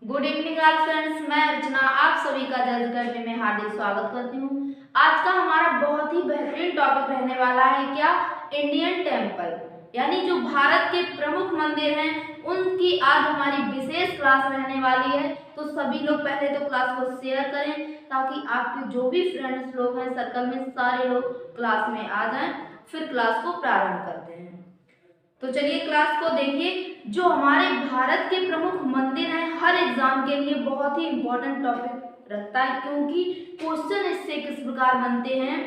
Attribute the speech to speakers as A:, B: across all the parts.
A: Good evening all friends, मैं अर्चना आप सभी का जज करने में हार्दिक स्वागत करती हूँ। आज का हमारा बहुत ही बेहतरीन टॉपिक रहने वाला है क्या, इंडियन टेम्पल, यानी जो भारत के प्रमुख मंदिर हैं उनकी आज हमारी विशेष क्लास रहने वाली है। तो सभी लोग पहले तो क्लास को शेयर करें ताकि आपके जो भी फ्रेंड्स लोग हैं सर्कल में सारे लोग क्लास में आ जाएं। फिर क्लास को प्रारंभ करते हैं। तो चलिए क्लास को देखिए। जो हमारे भारत के प्रमुख मंदिर हैं, हर एग्जाम के लिए बहुत ही इम्पोर्टेंट टॉपिक रखता है, क्योंकि क्वेश्चन इससे किस प्रकार बनते हैं।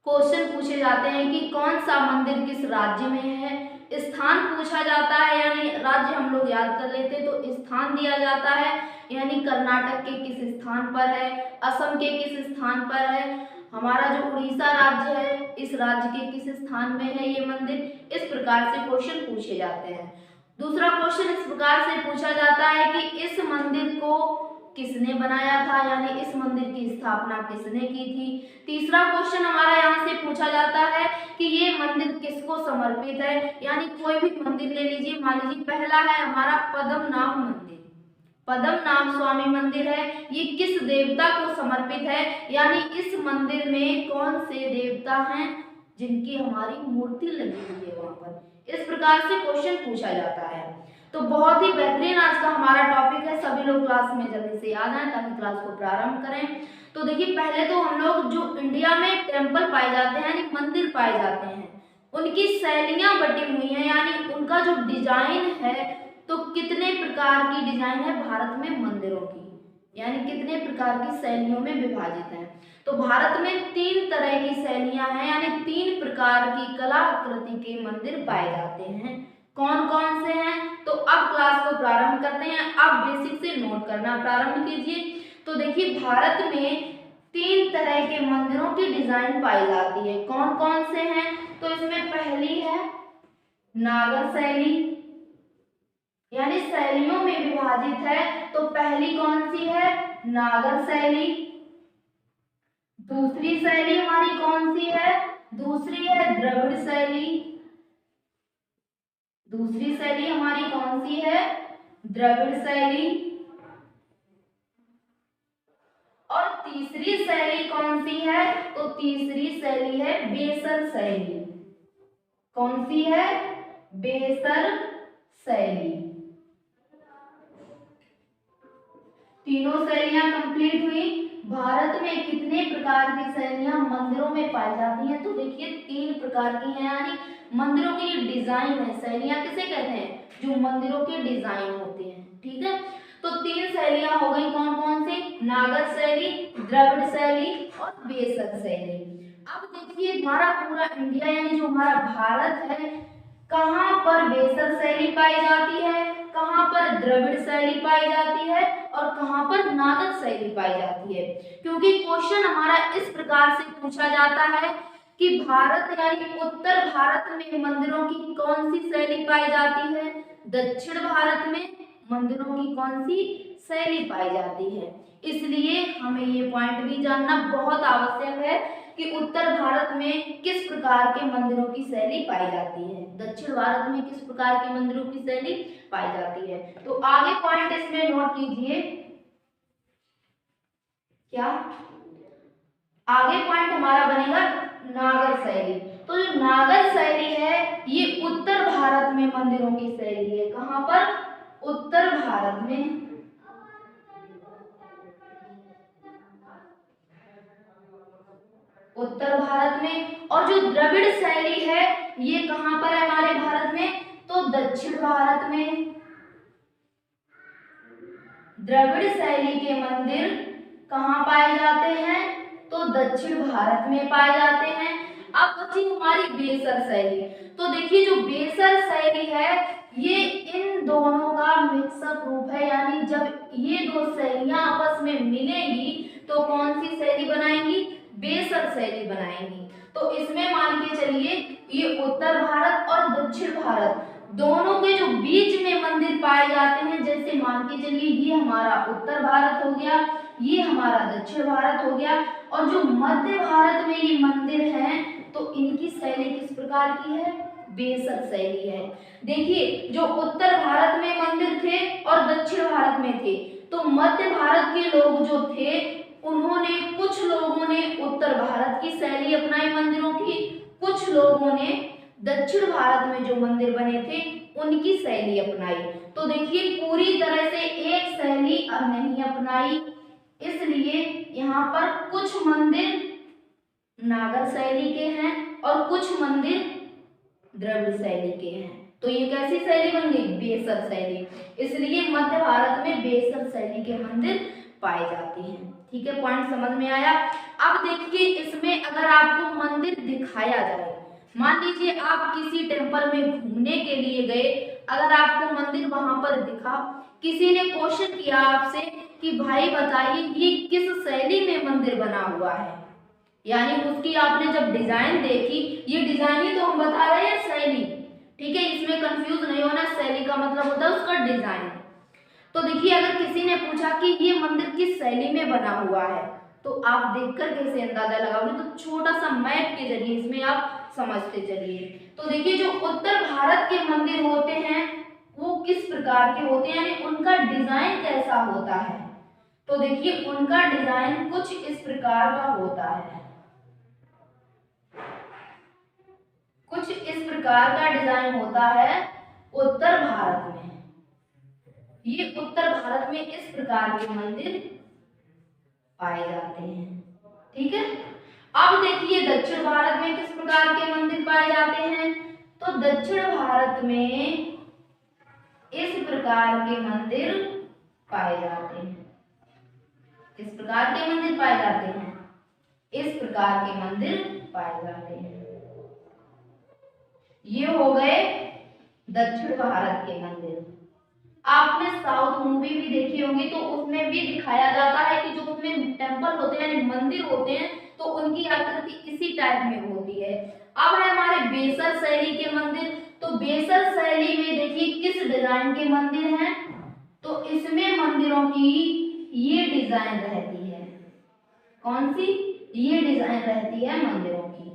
A: क्वेश्चन पूछे जाते हैं कि कौन सा मंदिर किस राज्य में है, स्थान पूछा जाता है, यानी राज्य हम लोग याद कर लेते तो स्थान दिया जाता है, यानी कर्नाटक के किस स्थान पर है, असम के किस स्थान पर है, हमारा जो उड़ीसा राज्य है इस राज्य के किस स्थान में है ये मंदिर। इस प्रकार से क्वेश्चन पूछे जाते हैं। दूसरा क्वेश्चन इस प्रकार से पूछा जाता है कि इस मंदिर को किसने बनाया था, यानी इस मंदिर की स्थापना किसने की थी। तीसरा क्वेश्चन हमारा यहाँ से पूछा जाता है कि ये मंदिर किसको समर्पित है, यानी कोई भी मंदिर ले लीजिए। मान लीजिए पहला है हमारा पद्मनाभ मंदिर, पद्मनाभ स्वामी मंदिर है, ये किस देवता को समर्पित है, यानी इस मंदिर में कौन से देवता हैं जिनकी हमारी मूर्ति लगी हुई है वहां पर। इस प्रकार से क्वेश्चन पूछा जाता है। तो बहुत ही बेहतरीन आज का हमारा टॉपिक है, सभी लोग क्लास में जल्दी से आ जाएं ताकि क्लास को प्रारंभ करें। तो देखिए पहले तो हम लोग जो इंडिया में टेम्पल पाए जाते हैं, यानी मंदिर पाए जाते हैं, उनकी शैलियां बटी हुई हैं, यानी उनका जो डिजाइन है, तो कितने प्रकार की डिजाइन है भारत में मंदिरों की, यानी कितने प्रकार की शैलियों में विभाजित है। तो भारत में 3 तरह की शैलियां हैं, यानी 3 प्रकार की कलाकृति के मंदिर पाए जाते हैं। कौन कौन से हैं, तो अब क्लास को प्रारंभ करते हैं। अब बेसिक से नोट करना प्रारंभ कीजिए। तो देखिए भारत में 3 तरह के मंदिरों की डिजाइन पाई जाती है। कौन कौन से हैं, तो इसमें पहली है नागर शैली, यानी शैलियों में विभाजित है। तो पहली कौन सी है, नागर शैली। दूसरी शैली हमारी कौन सी है, दूसरी है द्रविड़ शैली। दूसरी शैली हमारी कौन सी है, द्रविड़ शैली। और तीसरी शैली कौन सी है, तो तीसरी शैली है बेसर शैली। कौन सी है, बेसर शैली। तीनों शैलियां कंप्लीट हुई। भारत में कितने प्रकार की शैलियां मंदिरों में पाई जाती हैं, तो देखिए 3 प्रकार की हैं, यानी मंदिरों की डिजाइन है। शैलियां किसे कहते हैं, जो मंदिरों के डिजाइन होते हैं, ठीक है। तो 3 शैलियां हो गई, कौन कौन सी, नागर शैली, द्रविड़ शैली और बेसर शैली। अब देखिए हमारा पूरा इंडिया यानी जो हमारा भारत है, कहाँ पर बेसर शैली पाई जाती है, कहाँ पर द्रविड़ शैली पाई जाती है और कहाँ पर नागर शैली पाई जाती है। क्योंकि क्वेश्चन हमारा इस प्रकार से पूछा जाता है कि भारत यानी उत्तर भारत में मंदिरों की कौन सी शैली पाई जाती है, दक्षिण भारत में मंदिरों की कौन सी शैली पाई जाती है। इसलिए हमें ये पॉइंट भी जानना बहुत आवश्यक है कि उत्तर भारत में किस प्रकार के मंदिरों की शैली पाई जाती है, दक्षिण भारत में किस प्रकार के मंदिरों की शैली पाई जाती है। तो आगे पॉइंट इसमें नोट कीजिए, क्या आगे पॉइंट हमारा बनेगा नागर शैली। तो जो नागर शैली है ये उत्तर भारत में मंदिरों की शैली है। कहां पर, उत्तर भारत में। उत्तर भारत में। और जो द्रविड़ शैली है ये कहां पर है हमारे भारत में, तो दक्षिण भारत में। द्रविड़ शैली के मंदिर कहां पाए जाते हैं, तो दक्षिण भारत में पाए जाते हैं। अब बची हमारी बेसर शैली। तो देखिए जो बेसर शैली है ये इन दोनों का मिक्सअप रूप है, यानी जब ये 2 शैलियां आपस में मिलेंगी तो कौन सी शैली बनाएंगी, बेसर शैली बनाएंगी। तो इसमें मान के चलिए ये उत्तर भारत और दक्षिण भारत दोनों के जो बीच में मंदिर पाए जाते हैं, जैसे मान के चलिए ये हमारा उत्तर भारत हो गया, ये हमारा दक्षिण भारत हो गया, और जो मध्य भारत में ये मंदिर हैं तो इनकी शैली किस प्रकार की है, बेसर शैली है। देखिए जो उत्तर भारत में मंदिर थे और दक्षिण भारत में थे, तो मध्य भारत के लोग जो थे उन्होंने, कुछ लोगों ने उत्तर भारत की शैली अपनाई मंदिरों की, कुछ लोगों ने दक्षिण भारत में जो मंदिर बने थे उनकी शैली अपनाई। तो देखिए पूरी तरह से एक शैली अब नहीं अपनाई, इसलिए यहाँ पर कुछ मंदिर नागर शैली के हैं और कुछ मंदिर द्रविड़ शैली के हैं। तो ये कैसी शैली बन गई? बेसर शैली। इसलिए मध्य भारत में बेसर शैली के मंदिर पाए जाते हैं। ठीक है, पॉइंट समझ में आया। अब देखिए इसमें अगर आपको मंदिर दिखाया जाए, मान लीजिए आप किसी टेम्पल में घूमने के लिए गए, अगर आपको मंदिर वहां पर दिखा, किसी ने क्वेश्चन किया आपसे कि भाई बताइए ये किस शैली में मंदिर बना हुआ है, यानी उसकी आपने जब डिजाइन देखी, ये डिजाइन ही तो हम बता रहे हैं शैली। ठीक है, इसमें कंफ्यूज नहीं होना, शैली का मतलब होता है उसका डिजाइन। तो देखिए अगर किसी ने पूछा कि ये मंदिर किस शैली में बना हुआ है, तो आप देखकर कैसे अंदाजा लगाओगे? तो छोटा सा मैप के जरिए इसमें आप समझते चलिए। तो देखिए जो उत्तर भारत के मंदिर होते हैं वो किस प्रकार के होते हैं, यानी उनका डिजाइन कैसा होता है? तो देखिए उनका डिजाइन कुछ इस प्रकार का होता है, कुछ इस प्रकार का डिजाइन होता है उत्तर भारत में। ये उत्तर भारत में इस प्रकार के मंदिर पाए जाते हैं। ठीक है, अब देखिए दक्षिण भारत में किस प्रकार के मंदिर पाए जाते हैं? तो दक्षिण भारत में इस प्रकार के मंदिर पाए जाते हैं। किस प्रकार के मंदिर पाए जाते हैं? इस प्रकार के मंदिर पाए जाते हैं। ये हो गए दक्षिण भारत के मंदिर। आपने साउथ मूवी भी देखी होगी, तो उसमें भी दिखाया जाता है कि जो उसमें टेम्पल होते हैं यानी मंदिर होते हैं तो उनकी आकृति इसी टाइप में होती है। अब है हमारे बेसर शैली के मंदिर। तो बेसर शैली में देखिए किस डिजाइन के मंदिर हैं? तो इसमें मंदिरों की ये डिजाइन रहती है। कौन सी? ये डिजाइन रहती है मंदिरों की।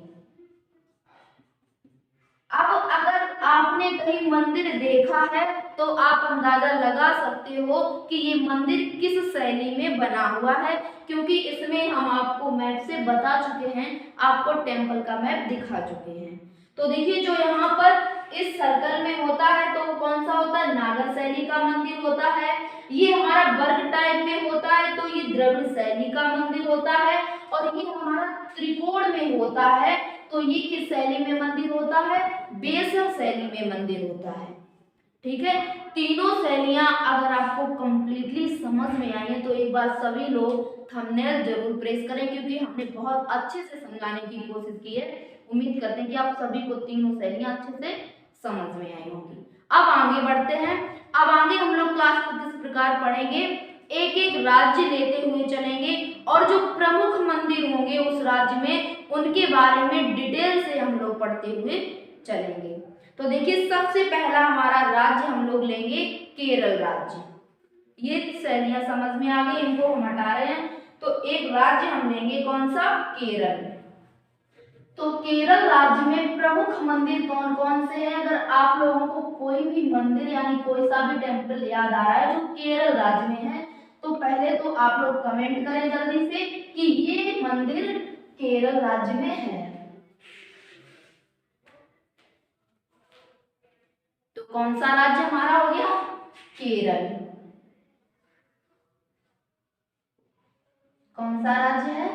A: अब अगर आपने कहीं मंदिर देखा है तो आप अंदाजा लगा सकते हो कि ये मंदिर किस शैली में बना हुआ है, क्योंकि इसमें हम आपको मैप से बता चुके हैं, आपको टेम्पल का मैप दिखा चुके हैं। तो देखिए जो यहाँ पर इस सर्कल में होता है तो वो कौन सा होता है? नागर शैली का मंदिर होता है। ये हमारा वर्ग टाइप में होता है तो ये द्रविड़ शैली का मंदिर होता है। और ये हमारा त्रिकोण में होता है तो ये किस शैली में मंदिर होता है? बेसर शैली में मंदिर होता है। ठीक है, तीनों शैलियां अगर आपको कंप्लीटली समझ में आई है तो एक बार सभी लोग थंबनेल जरूर प्रेस करें, क्योंकि हमने बहुत अच्छे से समझाने की कोशिश की है। उम्मीद करते हैं कि आप सभी को तीनों शैलियां अच्छे से समझ में आई होंगी। अब आगे बढ़ते हैं। अब आगे हम लोग क्लास को किस प्रकार पढ़ेंगे, एक एक राज्य लेते हुए चलेंगे और जो प्रमुख मंदिर होंगे उस राज्य में उनके बारे में डिटेल से हम लोग पढ़ते हुए चलेंगे। तो देखिए सबसे पहला हमारा राज्य हम लोग लेंगे केरल राज्य। ये शैलियां समझ में आ गई, इनको हम हटा रहे हैं। तो एक राज्य हम लेंगे कौन सा? केरल। तो केरल राज्य में प्रमुख मंदिर कौन कौन से हैं? अगर आप लोगों को कोई भी मंदिर यानी कोई सा भी टेम्पल याद आ रहा है जो केरल राज्य में है, तो पहले तो आप लोग कमेंट करें जल्दी से कि ये मंदिर केरल राज्य में है। तो कौन सा राज्य हमारा हो गया? केरल। कौन सा राज्य है?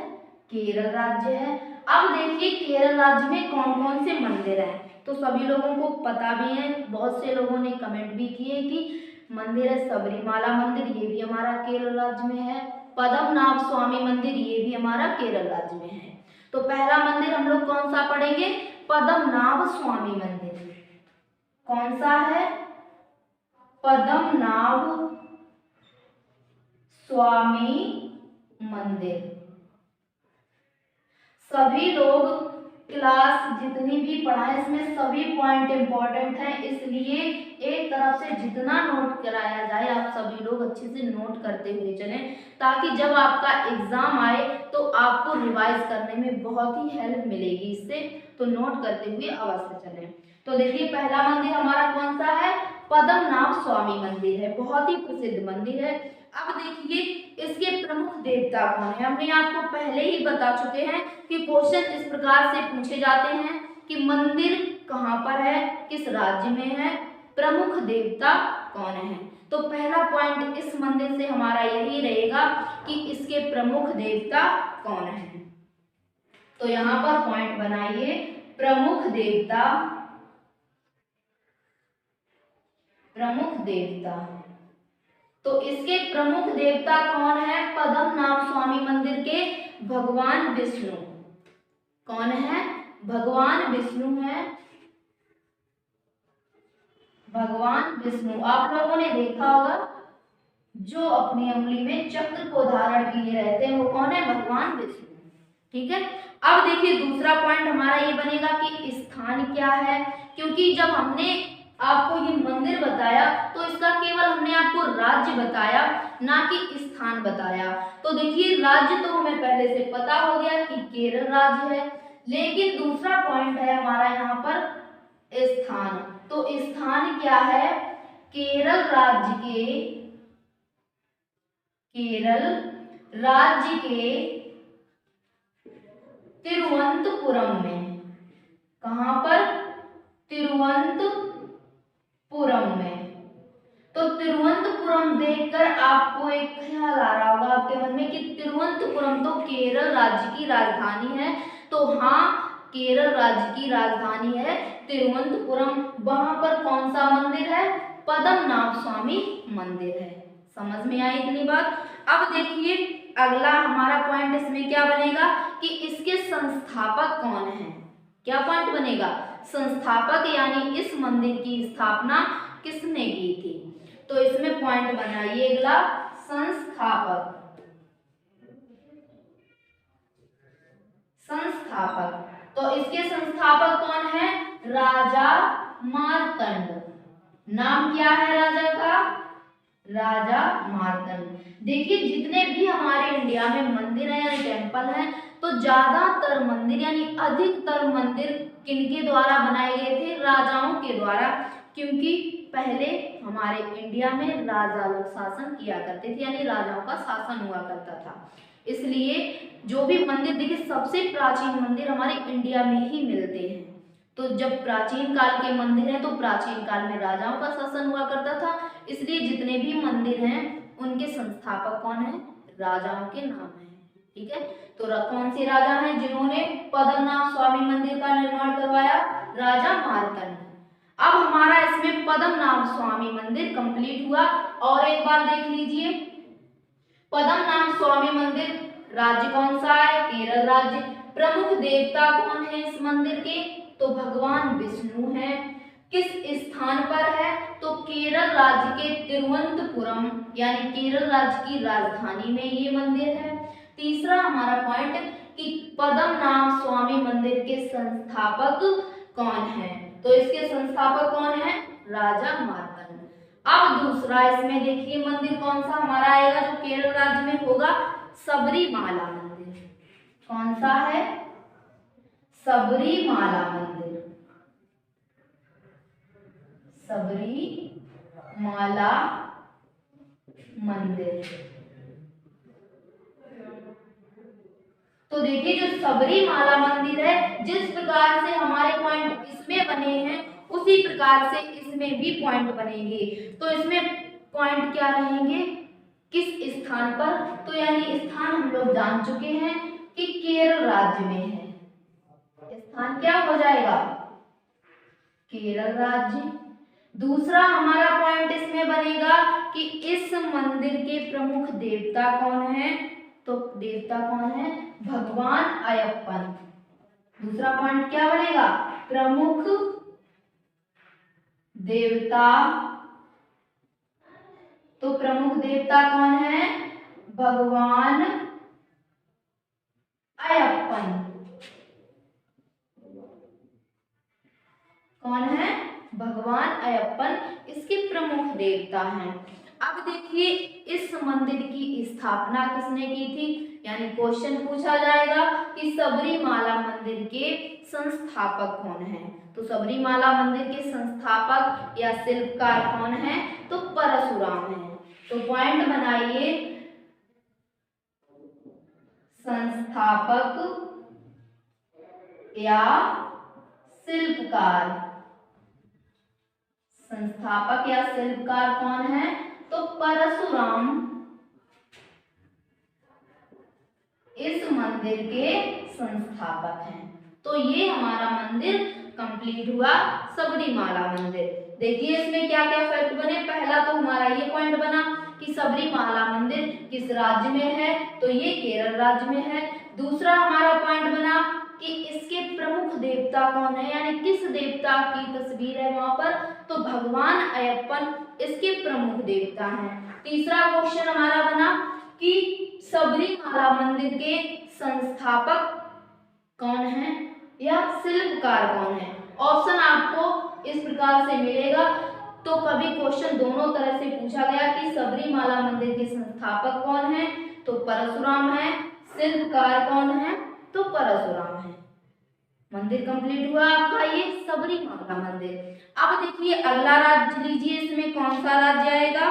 A: केरल राज्य है। अब देखिए केरल राज्य में कौन कौन से मंदिर हैं, तो सभी लोगों को पता भी है, बहुत से लोगों ने कमेंट भी किए कि मंदिर है सबरीमाला मंदिर, ये भी हमारा केरल राज्य में है। पद्मनाभ स्वामी मंदिर, ये भी हमारा केरल राज्य में है। तो पहला मंदिर हम लोग कौन सा पढ़ेंगे? पद्मनाभ स्वामी मंदिर। कौन सा है? पद्मनाभ स्वामी मंदिर। सभी लोग क्लास जितनी भी पढ़ाए इसमें सभी पॉइंट इंपॉर्टेंट हैं, इसलिए एक तरफ से जितना नोट कराया जाए आप सभी लोग अच्छे से नोट करते हुए चलें, ताकि जब आपका एग्जाम आए तो आपको रिवाइज करने में बहुत ही हेल्प मिलेगी इससे। तो नोट करते हुए अवश्य चलें। तो देखिए पहला मंदिर हमारा कौन सा है? पद्मनाभ स्वामी मंदिर है, बहुत ही प्रसिद्ध मंदिर है। अब देखिए इसके प्रमुख देवता कौन है। हमने आपको पहले ही बता चुके हैं कि क्वेश्चन इस प्रकार से पूछे जाते हैं कि मंदिर कहाँ पर है, किस राज्य में है, प्रमुख देवता कौन है। तो पहला पॉइंट इस मंदिर से हमारा यही रहेगा कि इसके प्रमुख देवता कौन है। तो यहाँ पर पॉइंट बनाइए, प्रमुख देवता, प्रमुख देवता। तो इसके प्रमुख देवता कौन है, पद्मनाभ स्वामी मंदिर के भगवान विष्णु। कौन है, भगवान विष्णु है, भगवान विष्णु। आप लोगों ने देखा होगा जो अपनी उंगली में चक्र को धारण किए रहते हैं वो कौन है, भगवान विष्णु। ठीक है। अब देखिए दूसरा पॉइंट हमारा ये बनेगा कि स्थान क्या है, क्योंकि जब हमने आपको ये मंदिर बताया तो इसका केवल हमने आपको राज्य बताया, ना कि स्थान बताया। तो देखिए राज्य तो हमें पहले से पता हो गया कि केरल राज्य है, लेकिन दूसरा पॉइंट है हमारा यहाँ पर स्थान। तो स्थान क्या है, केरल राज्य के, केरल राज्य के तिरुवनंतपुरम में। कहां पर, तिरुवनंतपुरम में। तो तिरुवनंतपुरम देखकर आपको एक ख्याल आ रहा होगा आपके मन में कि तिरुवनंतपुरम तो केरल राज्य की राजधानी है। तो हाँ, केरल राज्य की राजधानी है तिरुवनंतपुरम। वहां पर कौन सा मंदिर है, पद्मनाभ स्वामी मंदिर है। समझ में आई इतनी बात। अब देखिए अगला हमारा पॉइंट इसमें क्या बनेगा कि इसके संस्थापक कौन है। क्या पॉइंट बनेगा, संस्थापक, यानी इस मंदिर की स्थापना किसने की थी। तो इसमें पॉइंट बनाइए अगला, संस्थापक, संस्थापक। तो इसके संस्थापक कौन है, राजा मार्तंड। नाम क्या है राजा का, राजा मार्तंड। देखिए जितने भी हमारे इंडिया में मंदिर हैं या टेम्पल हैं, तो ज्यादातर मंदिर यानी अधिकतर मंदिर किनके द्वारा बनाए गए थे, राजाओं के द्वारा। क्योंकि पहले हमारे इंडिया में राजा लोग शासन किया करते थे, यानी राजाओं का शासन हुआ करता था। इसलिए जो भी मंदिर, देखिए सबसे प्राचीन मंदिर हमारे इंडिया में ही मिलते हैं। तो जब प्राचीन काल के मंदिर हैं तो प्राचीन काल में राजाओं का शासन हुआ करता था, इसलिए जितने भी मंदिर हैं उनके संस्थापक कौन है, राजाओं के नाम है। ठीक है। तो कौन से राजा हैं जिन्होंने पद्मनाभ स्वामी मंदिर का निर्माण करवाया, राजा मार्तंड। अब हमारा इसमें पद्मनाभ स्वामी मंदिर कंप्लीट हुआ। और एक बार देख लीजिए, पद्मनाभ स्वामी मंदिर राज्य कौन सा है, केरल राज्य। प्रमुख देवता कौन है इस मंदिर के, तो भगवान विष्णु है। किस स्थान पर है, तो केरल राज्य के तिरुवनंतपुरम, यानी केरल राज्य की राजधानी में ये मंदिर है। तीसरा हमारा पॉइंट कि पद्मनाभ स्वामी मंदिर के संस्थापक कौन है, तो इसके संस्थापक कौन है, राजा मार्तंड। अब दूसरा इसमें देखिए मंदिर कौन सा हमारा आएगा जो केरल राज्य में होगा, सबरीमाला मंदिर। कौन सा है, सबरीमाला मंदिर, सबरीमाला मंदिर। तो देखिए जो सबरीमाला मंदिर है, जिस प्रकार से हमारे पॉइंट इसमें बने हैं उसी प्रकार से इसमें भी पॉइंट बनेंगे। तो इसमें पॉइंट क्या रहेंगे, किस स्थान पर, तो यानी स्थान हम लोग जान चुके हैं कि केरल राज्य में है। स्थान क्या हो जाएगा, केरल राज्य। दूसरा हमारा पॉइंट इसमें बनेगा कि इस मंदिर के प्रमुख देवता कौन है, तो देवता कौन है, भगवान अयप्पन। दूसरा पॉइंट क्या बनेगा, प्रमुख देवता। तो प्रमुख देवता कौन है, भगवान अयप्पन। कौन है, भगवान अयप्पन इसके प्रमुख देवता हैं। अब देखिए इस मंदिर की स्थापना किसने की थी, यानी क्वेश्चन पूछा जाएगा कि सबरीमाला मंदिर के संस्थापक कौन है? तो सबरीमाला मंदिर के संस्थापक या शिल्पकार कौन है? तो परशुराम है। तो पॉइंट बनाइए, संस्थापक या शिल्पकार। संस्थापक या शिल्पकार कौन है? तो परशुराम इस मंदिर के संस्थापक हैं। तो ये हमारा मंदिर कंप्लीट हुआ, सबरीमाला मंदिर। देखिए इसमें क्या क्या फैक्ट बने। पहला तो हमारा ये पॉइंट बना कि सबरीमाला मंदिर किस राज्य में है? तो ये केरल राज्य में है। दूसरा हमारा पॉइंट बना कि इसके प्रमुख देवता कौन है, यानी किस देवता की तस्वीर है वहां पर? तो भगवान अयप्पन इसके प्रमुख देवता हैं। तीसरा क्वेश्चन हमारा बना कि सबरीमाला मंदिर के संस्थापक कौन है या शिल्पकार कौन है? ऑप्शन आपको इस प्रकार से मिलेगा। तो कभी क्वेश्चन दोनों तरह से पूछा गया कि सबरीमाला मंदिर के संस्थापक कौन है? तो परशुराम है। शिल्पकार कौन है? तो परशुराम है। मंदिर कंप्लीट हुआ आपका ये सबरीमाला मंदिर। अब देखिए अगला राज्य लीजिए, इसमें कौन सा राज्य आएगा?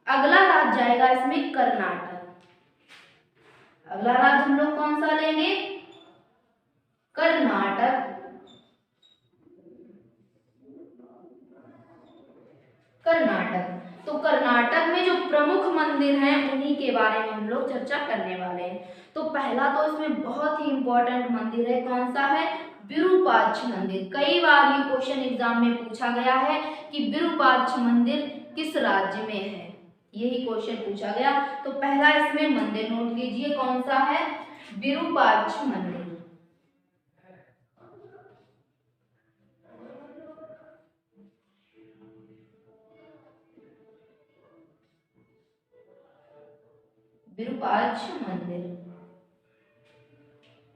A: अगला राज्य आएगा इसमें कर्नाटक। अगला राज्य हम लोग कौन सा लेंगे? कर्नाटक। कर्नाटक। तो कर्नाटक में जो प्रमुख मंदिर हैं उन्हीं के बारे में हम लोग चर्चा करने वाले हैं। तो पहला तो इसमें बहुत ही इंपॉर्टेंट मंदिर है, कौन सा है? विरूपाक्ष मंदिर। कई बार ये क्वेश्चन एग्जाम में पूछा गया है कि विरूपाक्ष मंदिर किस राज्य में है, यही क्वेश्चन पूछा गया। तो पहला इसमें मंदिर नोट कीजिए, कौन सा है? विरूपाक्ष मंदिर। विरूपाक्ष मंदिर।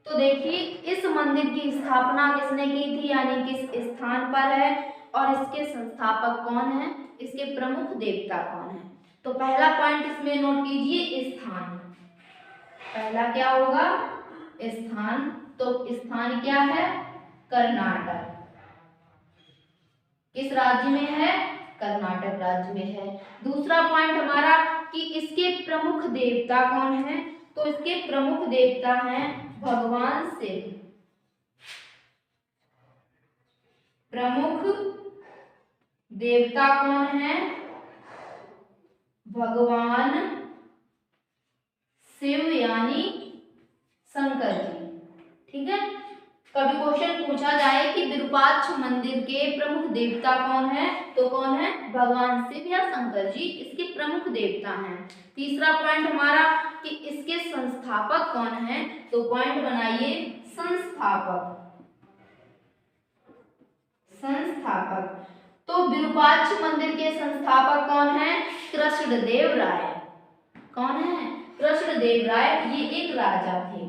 A: तो देखिए इस मंदिर की स्थापना किसने की थी, यानी किस स्थान पर है, और इसके संस्थापक कौन है, इसके प्रमुख देवता कौन है? तो पहला पॉइंट इसमें नोट कीजिए, स्थान। पहला क्या होगा? स्थान। तो स्थान क्या है? कर्नाटक। किस राज्य में है? कर्नाटक राज्य में है। दूसरा पॉइंट हमारा कि इसके प्रमुख देवता कौन है? तो इसके प्रमुख देवता हैं भगवान शिव। प्रमुख देवता कौन है? भगवान शिव यानी शंकर जी। ठीक है। कभी क्वेश्चन पूछा जाए कि विरूपाक्ष मंदिर के प्रमुख देवता कौन है, तो कौन है? भगवान शिव या शंकर जी इसके प्रमुख देवता हैं। तीसरा पॉइंट हमारा कि इसके संस्थापक कौन है, तो पॉइंट बनाइए संस्थापक। संस्थापक। तो विरूपाक्ष मंदिर के संस्थापक कौन है? कृष्णदेव राय। कौन है? कृष्णदेव राय। ये एक राजा थे,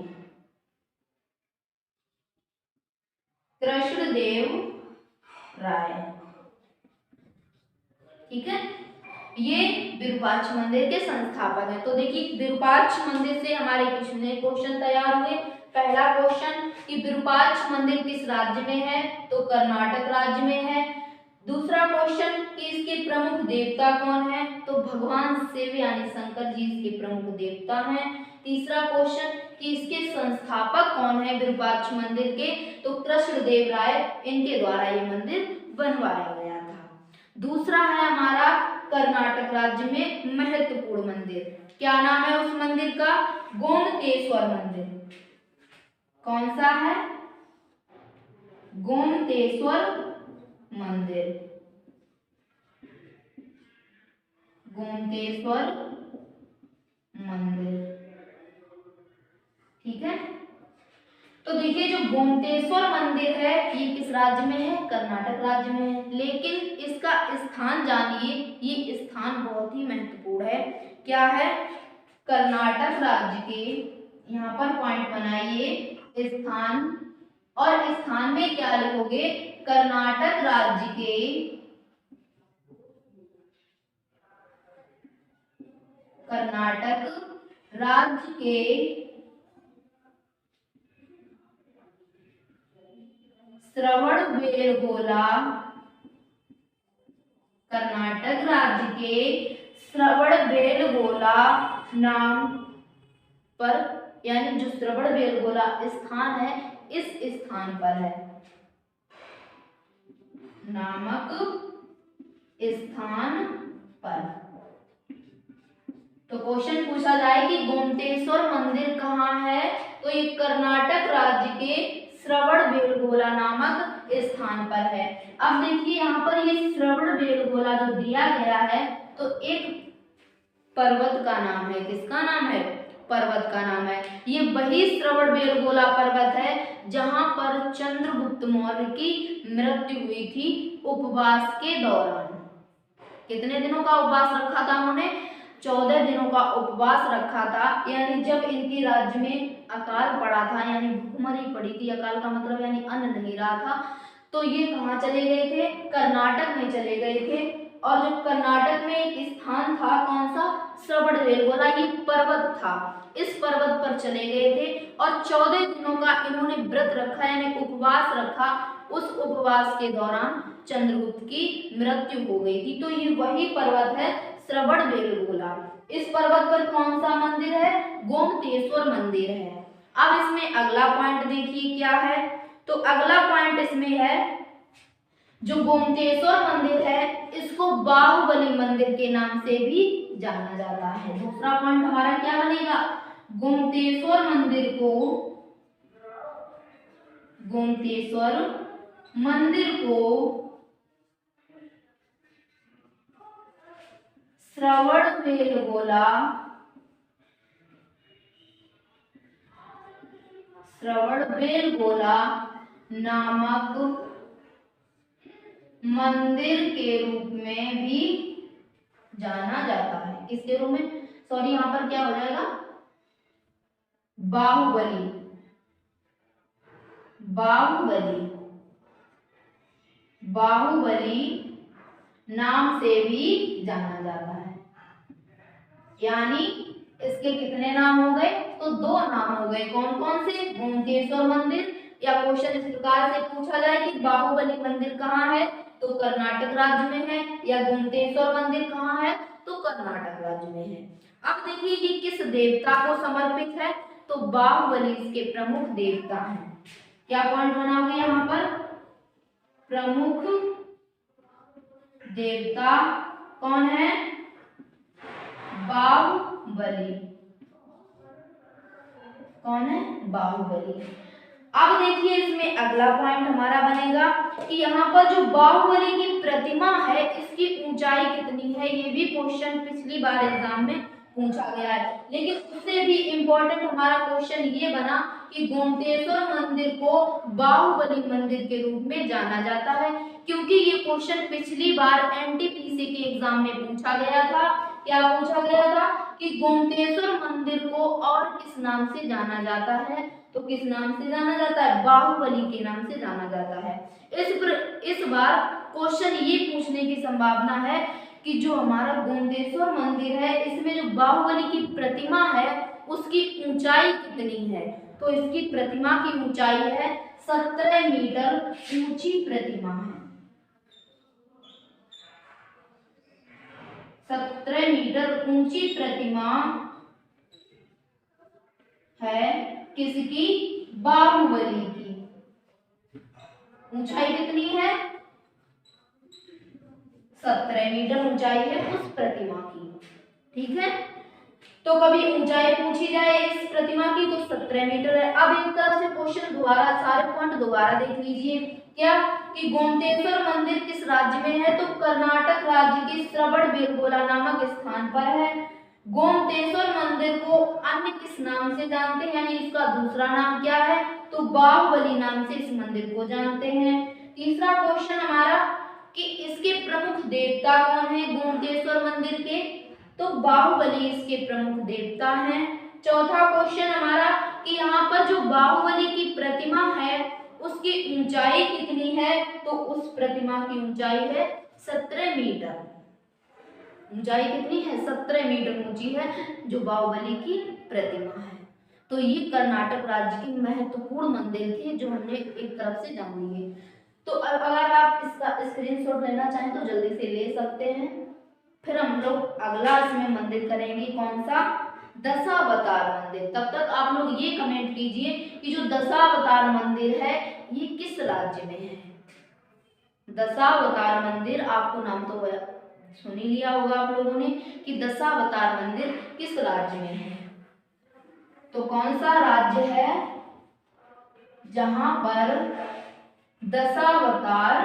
A: कृष्णदेव राय। ठीक है, ये विरूपाक्ष मंदिर के संस्थापक हैं। तो देखिए विरूपाक्ष मंदिर से हमारे कितने क्वेश्चन तैयार हुए। पहला क्वेश्चन कि विरूपाक्ष मंदिर किस राज्य में है, तो कर्नाटक राज्य में है। दूसरा क्वेश्चन कि इसके प्रमुख देवता कौन है, तो भगवान शिव यानी शंकर जी इसके प्रमुख देवता हैं। तीसरा क्वेश्चन कि इसके संस्थापक कौन है विरूपाक्ष मंदिर के, तो कृष्णदेव राय, इनके द्वारा ये मंदिर बनवाया गया था। दूसरा है हमारा कर्नाटक राज्य में महत्वपूर्ण मंदिर। क्या नाम है उस मंदिर का? गोमतेश्वर मंदिर। कौन सा है? गोमतेश्वर मंदिर। गोमतेश्वर मंदिर। ठीक है। तो देखिए जो गोमतेश्वर मंदिर है ये किस राज्य में है? कर्नाटक राज्य में है। लेकिन इसका स्थान जानिए, ये स्थान बहुत ही महत्वपूर्ण है। क्या है? कर्नाटक राज्य के, यहाँ पर पॉइंट बनाइए स्थान, और स्थान में क्या लिखोगे? कर्नाटक राज्य के श्रवणबेलगोला कर्नाटक राज्य के श्रवणबेलगोला नाम पर, यानी जो श्रवणबेलगोला स्थान है इस स्थान पर है, नामक स्थान पर। तो क्वेश्चन पूछा जाए कि गोमतेश्वर मंदिर कहाँ है, तो ये कर्नाटक राज्य के श्रवणबेलगोला नामक स्थान पर है। अब देखिए यहाँ पर ये श्रवणबेलगोला जो दिया गया है तो एक पर्वत का नाम है। किसका नाम है? पर्वत का नाम है। ये वही श्रवणबेलगोला पर्वत है जहां पर चंद्रगुप्त मौर्य की मृत्यु हुई थी उपवास के दौरान। कितने दिनों का उपवास रखा था उन्होंने? 14 दिनों का उपवास रखा था। यानी जब इनके राज्य में अकाल पड़ा था, यानी भूखमरी पड़ी थी, अकाल का मतलब यानी अन्न नहीं रहा था, तो ये कहाँ चले गए थे? कर्नाटक में चले गए थे। और जो कर्नाटक में एक स्थान था, कौन सा? श्रवणबेलगोला, ये पर्वत था। इस पर्वत पर चले गए थे और 14 दिनों का इन्होंने व्रत रखा, यानी उपवास रखा। उस उपवास के दौरान चंद्रगुप्त की मृत्यु हो गई थी। तो ये वही पर्वत है श्रवणबेलगोला। इस पर्वत पर कौन सा मंदिर है? गोमतेश्वर मंदिर है। अब इसमें अगला पॉइंट देखिए क्या है। तो अगला पॉइंट इसमें है, जो गोमतेश्वर मंदिर है इसको बाहुबली मंदिर के नाम से भी जाना जाता है। दूसरा पॉइंट हमारा क्या बनेगा? गोमतेश्वर मंदिर को श्रवणबेलगोला नामक मंदिर के रूप में भी जाना जाता है। किसके रूप में? सॉरी, यहाँ पर क्या हो जाएगा? बाहुबली नाम से भी जाना जाता है। यानी इसके कितने नाम हो गए? तो 2 नाम हो गए। कौन कौन से? गोमतेश्वर मंदिर, या क्वेश्चन इस प्रकार से पूछा जाए कि बाहुबली मंदिर कहाँ है, तो कर्नाटक राज्य में है, या गोमतेश्वर मंदिर कहाँ है, तो कर्नाटक राज्य में है। अब देखिए ये किस देवता को समर्पित है, तो बाहुबली इसके प्रमुख देवता हैं। क्या पॉइंट बनाओगे यहाँ पर? प्रमुख देवता कौन है? बाहुबली। कौन है? बाहुबली। अब देखिए इसमें अगला पॉइंट हमारा बनेगा कि यहाँ पर जो बाहुबली की प्रतिमा है इसकी ऊंचाई कितनी है। ये भी क्वेश्चन पिछली बार एग्जाम में पूछा गया है, लेकिन उससे भी इम्पोर्टेंट हमारा क्वेश्चन ये बना कि गोमतेश्वर मंदिर को बाहुबली मंदिर के रूप में जाना जाता है, क्योंकि ये क्वेश्चन पिछली बार एनटीपीसी के एग्जाम में पूछा गया था। क्या पूछा गया था कि गोमतेश्वर मंदिर को और किस नाम से जाना जाता है, तो किस नाम से जाना जाता है? बाहुबली के नाम से जाना जाता है। इस बार क्वेश्चन ये पूछने की संभावना है कि जो हमारा गोमतेश्वर मंदिर है इसमें जो बाहुबली की प्रतिमा है उसकी ऊंचाई कितनी है, तो इसकी प्रतिमा की ऊंचाई है 17 मीटर ऊंची प्रतिमा है। 17 मीटर ऊंची प्रतिमा है। किसकी? बाहुबली की। ऊंचाई कितनी है? 17 मीटर ऊंचाई है उस प्रतिमा की। ठीक है, तो कभी ऊंचाई पूछी जाए इस प्रतिमा की तो 17 मीटर है। अब एक तरह से क्वेश्चन दोबारा, सारे पॉइंट दोबारा देख लीजिए। क्या कि गोमतेश्वर मंदिर किस राज्य में है, तो कर्नाटक राज्य के श्रवणबेलगोला नामक स्थान पर है। गोमतेश्वर मंदिर को अन्य किस नाम से जानते हैं, यानी इसका दूसरा नाम क्या है, तो बाहुबली नाम से इस मंदिर को जानते हैं। तीसरा क्वेश्चन हमारा कि इसके प्रमुख देवता कौन है गोमतेश्वर मंदिर के, तो बाहुबली इसके प्रमुख देवता हैं। चौथा क्वेश्चन हमारा कि यहाँ पर जो बाहुबली की प्रतिमा है उसकी ऊंचाई कितनी है, तो उस प्रतिमा की ऊंचाई है 17 मीटर। ऊंचाई कितनी है? 17 मीटर ऊंची है जो बाहुबली की प्रतिमा है। तो ये कर्नाटक राज्य के महत्वपूर्ण मंदिर थे जो हमने एक तरफ से जान लिए। तो अब अगर आप इसका स्क्रीनशॉट लेना चाहें तो जल्दी से ले सकते हैं। फिर हम लोग अगला इसमें मंदिर करेंगे, कौन सा? दशावतार मंदिर। तब तक आप लोग ये कमेंट कीजिए कि जो दशावतार मंदिर है ये किस राज्य में है। दशावतार मंदिर, आपको नाम तो सुन ही लिया होगा आप लोगों ने कि दशावतार मंदिर किस राज्य में है। तो कौन सा राज्य है जहां पर दशावतार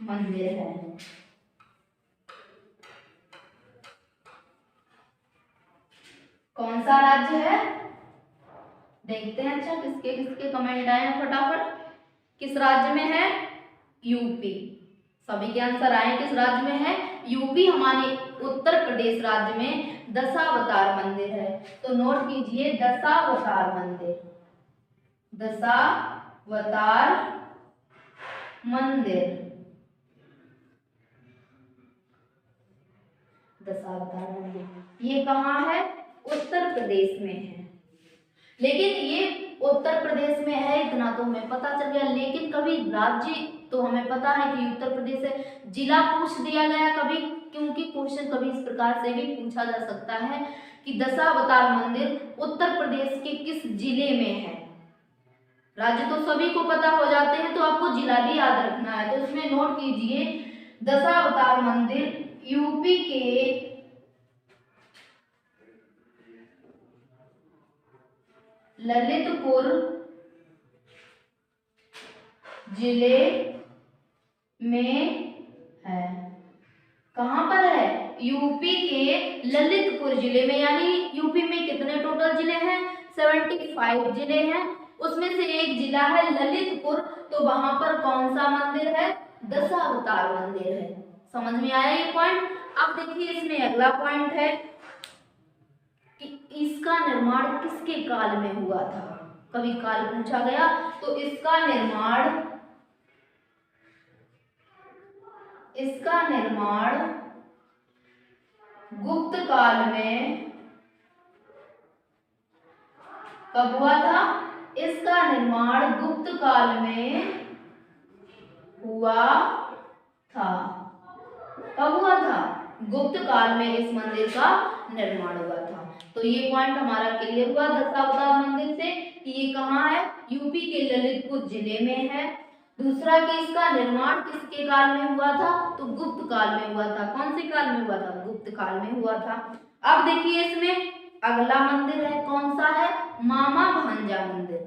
A: मंदिर है? कौन सा राज्य है? देखते हैं। अच्छा, किसके किसके कमेंट आए हैं फटाफट। किस राज्य में है? यूपी। सभी के आंसर आए किस राज्य में है? यूपी, हमारे उत्तर प्रदेश राज्य में दशावतार मंदिर है। तो नोट कीजिए, दशावतार मंदिर, दशावतार मंदिर, दशावतार मंदिर ये कहाँ है? उत्तर प्रदेश में है। लेकिन ये उत्तर प्रदेश में है इतना तो हमें पता चल गया, लेकिन कभी राज्य तो हमें पता है कि उत्तर प्रदेश है, जिला पूछ दिया गया कभी, क्योंकि क्वेश्चन कभी इस प्रकार से भी पूछा जा सकता है कि दशावतार मंदिर उत्तर प्रदेश के किस जिले में है। राज्य तो सभी को पता हो जाते हैं, तो आपको जिला भी याद रखना है। तो इसमें नोट कीजिए, दशावतार मंदिर यूपी के ललितपुर जिले में है। कहां पर है? यूपी के ललितपुर जिले में। यानी यूपी में कितने टोटल जिले हैं? 75 जिले हैं, उसमें से एक जिला है ललितपुर। तो वहां पर कौन सा मंदिर है? दशावतार मंदिर है। समझ में आया ये पॉइंट? अब देखिए इसमें अगला पॉइंट है कि इसका निर्माण किसके काल में हुआ था। कभी काल पूछा गया तो इसका निर्माण गुप्त काल में कब हुआ था? इसका निर्माण गुप्त काल में हुआ था। कब हुआ था? गुप्त काल में इस मंदिर का निर्माण हुआ था। तो ये पॉइंट हमारा क्लियर हुआ दशावतार मंदिर से कि ये कहाँ है? यूपी के ललितपुर जिले में है। दूसरा कि इसका निर्माण किसके काल में हुआ था? तो गुप्त काल में हुआ था। कौन से काल में हुआ था? गुप्त काल में हुआ था। अब देखिए इसमें अगला मंदिर है, कौन सा है? मामा भांजा मंदिर।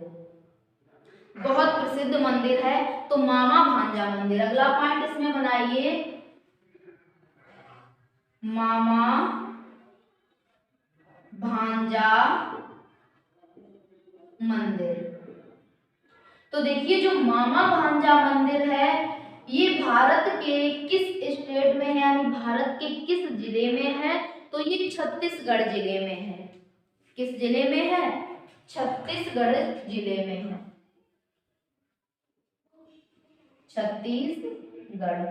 A: बहुत प्रसिद्ध मंदिर है, तो मामा भांजा मंदिर। अगला पॉइंट इसमें बनाइए, मामा भांजा मंदिर। तो देखिए जो मामा भांजा मंदिर है ये भारत के किस स्टेट में है, यानी भारत के किस जिले में है? तो ये छत्तीसगढ़ जिले में है। किस जिले में है? छत्तीसगढ़ जिले में है। छत्तीसगढ़।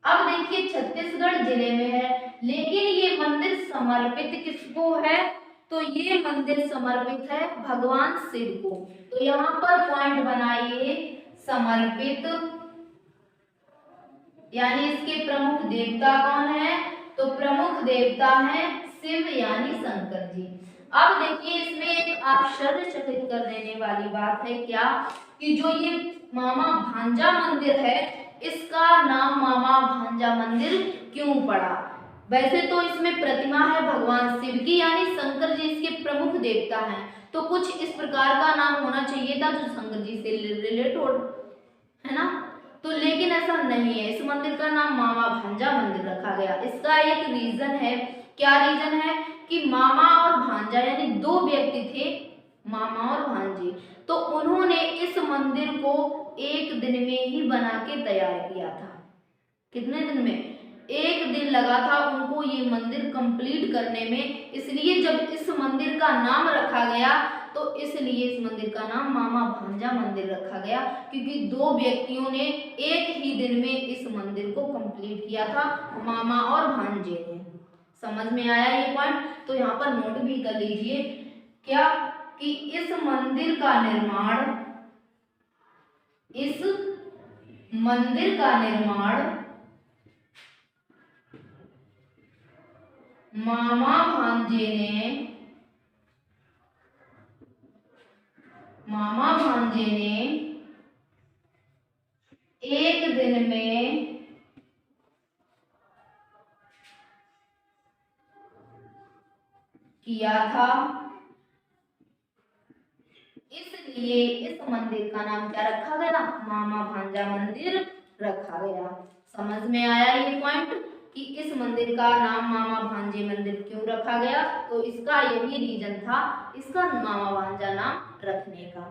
A: अब देखिए छत्तीसगढ़ जिले में है, लेकिन ये मंदिर समर्पित किसको है? तो ये मंदिर समर्पित है भगवान शिव को। तो यहाँ पर पॉइंट बनाइए, समर्पित, यानी इसके प्रमुख देवता कौन है? तो प्रमुख देवता है शिव यानी शंकर जी। अब देखिए इसमें एक आश्चर्यचकित कर देने वाली बात है क्या कि जो ये मामा भांजा मंदिर है इसका नाम मामा भांजा मंदिर क्यों पड़ा? वैसे तो इसमें प्रतिमा है भगवान शिव की, यानी शंकर जी इसके प्रमुख देवता हैं, तो कुछ इस प्रकार का नाम होना चाहिए था जो शंकर जी से रिलेट हो, है ना? तो लेकिन ऐसा नहीं है, इस मंदिर का नाम मामा भांजा मंदिर रखा गया। इसका एक रीजन है। क्या रीजन है? कि मामा और भांजा यानी दो व्यक्ति थे, मामा और भांजी, तो उन्होंने इस मंदिर को एक दिन में ही बना के तैयार किया था। कितने दिन में? एक दिन लगा था उनको ये मंदिर कंप्लीट करने में। इसलिए जब इस मंदिर का नाम रखा गया तो इसलिए इस मंदिर का नाम मामा भांजा मंदिर रखा गया, क्योंकि दो व्यक्तियों ने एक ही दिन में इस मंदिर को कंप्लीट किया था, मामा और भांजे ने। समझ में आया ये पॉइंट? तो यहाँ पर नोट भी कर लीजिए क्या कि इस मंदिर का निर्माण मामा भांजे ने एक दिन में किया था, इसलिए इस मंदिर का नाम क्या रखा गया? मामा भांजा मंदिर रखा गया। समझ में आया ये पॉइंट कि इस मंदिर का नाम मामा भांजे मंदिर क्यों रखा गया? तो इसका यही रीजन था इसका मामा भांजा नाम रखने का।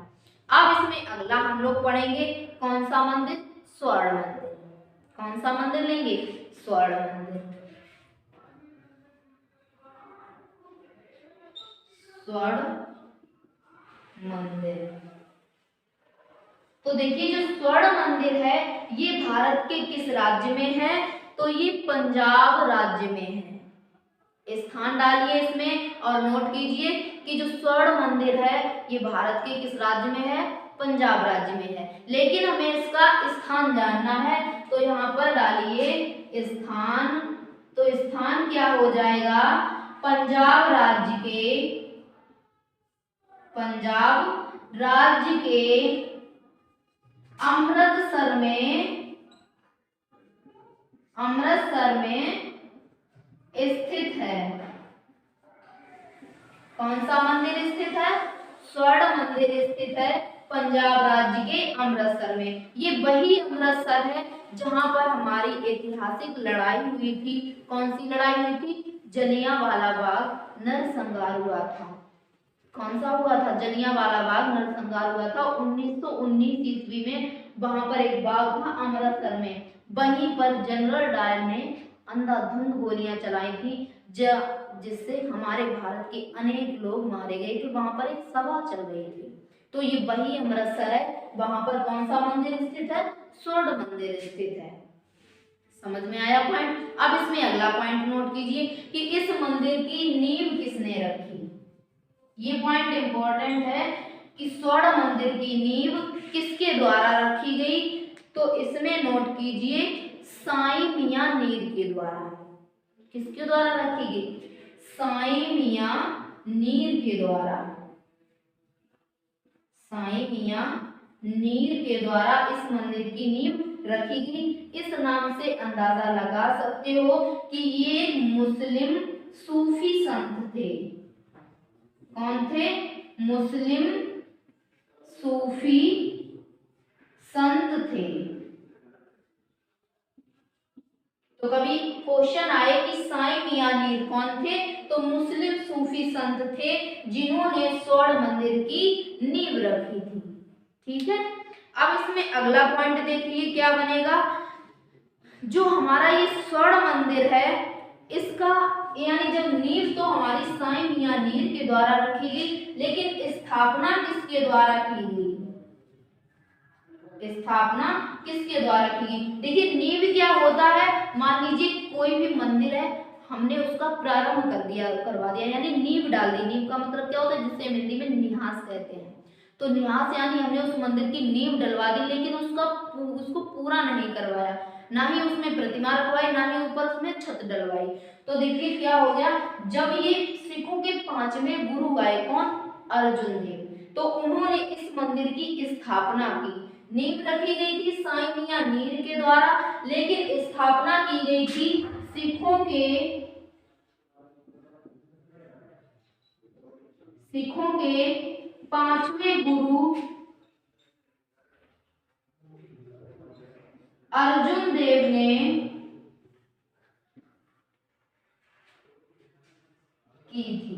A: अब इसमें अगला हम लोग पढ़ेंगे कौन सा मंदिर? स्वर्ण मंदिर। कौन सा मंदिर लेंगे? स्वर्ण मंदिर। स्वर्ण मंदिर। तो देखिए जो स्वर्ण मंदिर है ये भारत के किस राज्य में है? तो ये पंजाब राज्य में है। स्थान डालिए इसमें और नोट कीजिए कि जो स्वर्ण मंदिर है ये भारत के किस राज्य में है? पंजाब राज्य में है। लेकिन हमें इसका स्थान जानना है तो यहाँ पर डालिए स्थान। तो स्थान क्या हो जाएगा? पंजाब राज्य के अमृतसर में स्थित है। कौन सा मंदिर स्थित है? स्वर्ण मंदिर स्थित है पंजाब राज्य के अमृतसर में। ये वही अमृतसर है जहां पर हमारी ऐतिहासिक लड़ाई हुई थी। कौन सी लड़ाई हुई थी? जलियांवाला बाग नरसंहार हुआ था। कौन सा हुआ था? जलियांवाला बाग नरसंहार हुआ था 1919 ईस्वी में। वहां पर एक बाग था अमृतसर में, वहीं पर जनरल डायर ने अंधाधुंध गोलियां चलाई थी जिससे हमारे भारत के अनेक लोग मारे गए थे। वहां पर एक सभा चल रही थी। तो ये वही अमृतसर है। वहां पर कौन सा मंदिर स्थित है? स्वर्ण मंदिर स्थित है। समझ में आया पॉइंट? अब इसमें अगला पॉइंट नोट कीजिए कि इस मंदिर की नींव किसने रखी। ये पॉइंट इंपॉर्टेंट है कि स्वर्ण मंदिर की नींव किसके द्वारा रखी गई? तो इसमें नोट कीजिए साईं मियां नीर के द्वारा। किसके द्वारा रखी गई? साईं मियां नीर के द्वारा। साईं मियां नीर के द्वारा इस मंदिर की नींव रखी गई। इस नाम से अंदाजा लगा सकते हो कि ये मुस्लिम सूफी संत थे। कौन थे? मुस्लिम सूफी संत थे। तो कभी क्वेश्चन आए कि साईं मियां नीर कौन थे? तो मुस्लिम सूफी संत थे जिन्होंने स्वर्ण मंदिर की नींव रखी थी। ठीक है। अब इसमें अगला पॉइंट देखिए क्या बनेगा। जो हमारा ये स्वर्ण मंदिर है इसका यानी जब नींव तो हमारी साईं मियां नीर के द्वारा रखी गई, लेकिन स्थापना किसके द्वारा की गई? स्थापना किसके द्वारा की गई? देखिए नींव क्या होता है? मान लीजिए कोई भी मंदिर है, हमने उसका प्रारंभ करवा दिया यानी नींव डाल दी। नींव का मतलब क्या होता है? जिसे हम हिंदी में निहास कहते हैं। तो निहास यानी हमने उस मंदिर की नींव डलवा दी, लेकिन उसको पूरा नहीं करवाया, ना ही उसमें प्रतिमा रखवाई, ना ही ऊपर उसमें छत डलवाई। तो देखिए क्या हो गया, जब ये सिखों के 5वें गुरु आए, कौन? अर्जुन देव, तो उन्होंने इस मंदिर की स्थापना की। नींव रखी गई थी साईं मियां नीर के द्वारा, लेकिन स्थापना की गई थी सिखों के 5वें गुरु अर्जुन देव ने की थी।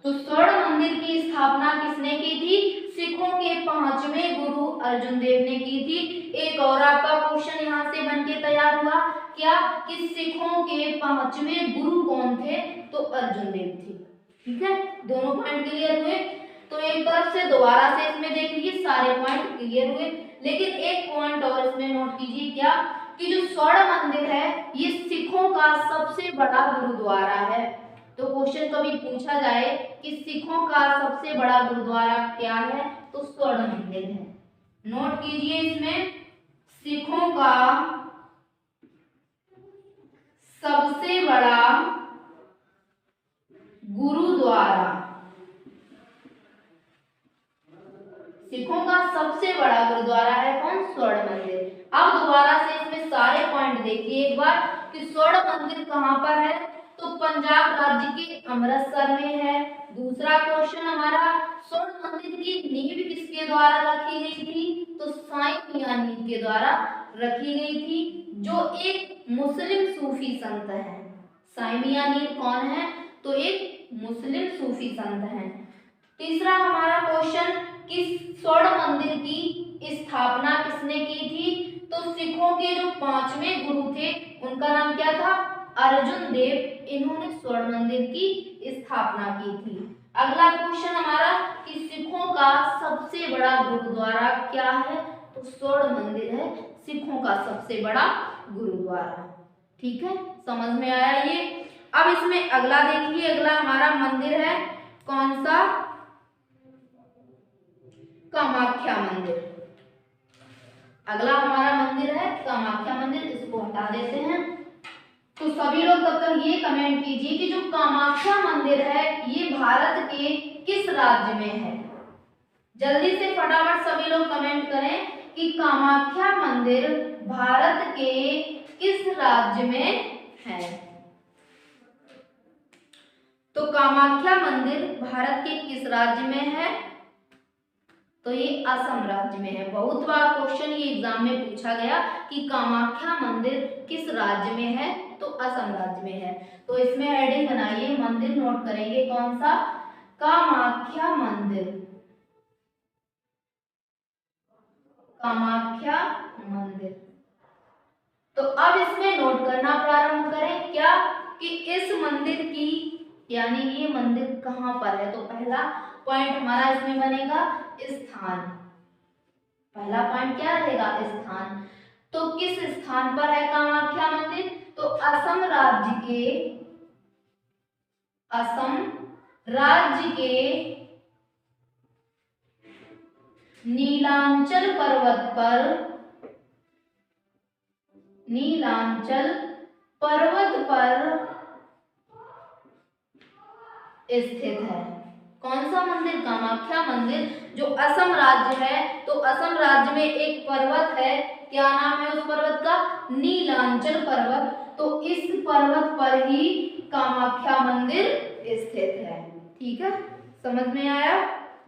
A: तो स्वर्ण मंदिर की स्थापना किसने की थी? सिखों के 5वें गुरु अर्जुन देव ने की थी। एक और आपका क्वेश्चन यहाँ से बनके तैयार हुआ क्या कि सिखों के 5वें गुरु कौन थे? तो अर्जुन देव थे। ठीक है, दोनों पॉइंट क्लियर हुए। तो एक तरफ से दोबारा से इसमें देख लीजिए सारे पॉइंट क्लियर हुए, लेकिन एक पॉइंट और इसमें नोट कीजिए क्या कि जो स्वर्ण मंदिर है ये सिखों का सबसे बड़ा गुरुद्वारा है। तो क्वेश्चन कभी पूछा जाए कि सिखों का सबसे बड़ा गुरुद्वारा क्या है, तो स्वर्ण मंदिर है। नोट कीजिए इसमें, सिखों का सबसे बड़ा गुरुद्वारा, सिखों का सबसे बड़ा गुरुद्वारा है कौन, स्वर्ण मंदिर। अब दोबारा से इसमें सारे पॉइंट देखिए एक बार कि स्वर्ण मंदिर कहां पर है, तो पंजाब राज्य के अमृतसर में है। दूसरा क्वेश्चन हमारा, स्वर्ण मंदिर की नींव किसके द्वारा रखी गई थी, तो साईं मियां नीर के द्वारा रखी गई थी, जो एक मुस्लिम सूफी संत है। साईं मियां नीर कौन है, तो एक मुस्लिम सूफी संत है। तीसरा हमारा क्वेश्चन, किस स्वर्ण मंदिर की स्थापना किसने की थी, तो सिखों के जो 5वें गुरु थे उनका नाम क्या था, अर्जुन देव, इन्होंने स्वर्ण मंदिर की स्थापना की थी। अगला क्वेश्चन हमारा कि सिखों का सबसे बड़ा गुरुद्वारा क्या है, तो स्वर्ण मंदिर है सिखों का सबसे बड़ा गुरुद्वारा। ठीक है, समझ में आया ये। अब इसमें अगला देखिए, अगला हमारा मंदिर है कौन सा, कामाख्या मंदिर। अगला हमारा मंदिर है कामाख्या मंदिर, इसको हटा देते हैं। तो सभी लोग तब तक ये कमेंट कीजिए कि जो कामाख्या मंदिर है ये भारत के किस राज्य में है। जल्दी से फटाफट सभी लोग कमेंट करें कि कामाख्या मंदिर भारत के किस राज्य में है। तो कामाख्या मंदिर भारत के किस राज्य में है, तो ये असम राज्य में है। बहुत बार क्वेश्चन ये एग्जाम में पूछा गया कि कामाख्या मंदिर किस राज्य में है, तो असम राज्य में है। तो इसमें हेडिंग बनाइए, मंदिर नोट करेंगे कौन सा, कामाख्या मंदिर, कामाख्या मंदिर। तो अब इसमें नोट करना प्रारंभ करें क्या, कि इस मंदिर की, यानी ये मंदिर कहां पर है। तो पहला पॉइंट हमारा इसमें बनेगा स्थान। पहला पॉइंट क्या रहेगा, स्थान। तो किस स्थान पर है कामाख्या मंदिर, तो असम राज्य के नीलांचल पर्वत पर स्थित है। कौन सा मंदिर, कामाख्या मंदिर जो असम राज्य है, तो असम राज्य में एक पर्वत है, क्या नाम है उस पर्वत का, नीलांचल पर्वत। तो इस पर्वत पर ही कामाख्या मंदिर स्थित है। ठीक है, समझ में आया।